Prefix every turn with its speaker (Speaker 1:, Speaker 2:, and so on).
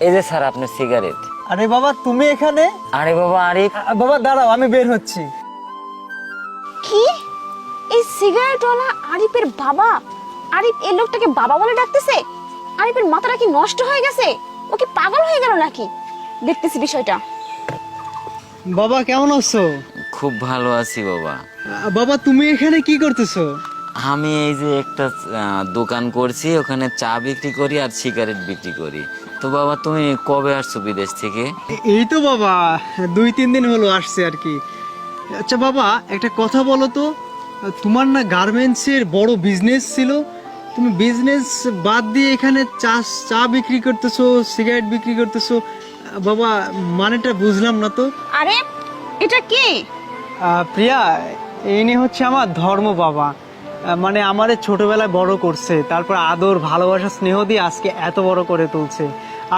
Speaker 1: এই যে স্যার আপনার সিগারেট।
Speaker 2: আরে বাবা তুমি এখানে?
Speaker 1: আরে বাবা আরিফ।
Speaker 2: বাবা দাঁড়াও, আমি বের হচ্ছি।
Speaker 3: কি এই সিগারেটওয়ালা আরিফের বাবা? আরিফ এই লোকটাকে বাবা বলে ডাকতেছে? আরিফের মাথাটা কি নষ্ট হয়ে গেছে? ও কি পাগল হয়ে গেল নাকি? দেখতেছি বিষয়টা।
Speaker 2: বাবা কেমন আছো?
Speaker 1: খুব ভালো আছি বাবা।
Speaker 2: বাবা তুমি এখানে কি করতেছো?
Speaker 1: আমি এই যে একটা দোকান করছি, ওখানে চা বিক্রি করি আর সিগারেট বিক্রি করি। তো বাবা তুমি কবে আসছো বিদেশ থেকে?
Speaker 2: এই তো বাবা 2-3 দিন হলো আসছে আর কি। আচ্ছা বাবা একটা কথা বলো তো, তোমার না গার্মেন্টসের বড় বিজনেস ছিল, তুমি বিজনেস বাদ দিয়ে এখানে চা বিক্রি করতেছো, সিগারেট বিক্রি করতেছো, বাবা মানেটা বুঝলাম না তো।
Speaker 3: আরে এটা কে?
Speaker 2: প্রিয়া, ইনি হচ্ছে আমার ধর্ম বাবা। মানে আমারে ছোটবেলায় বড় করছে, তারপর আদর ভালোবাসা স্নেহ দিয়ে আজকে এত বড় করে তুলছে।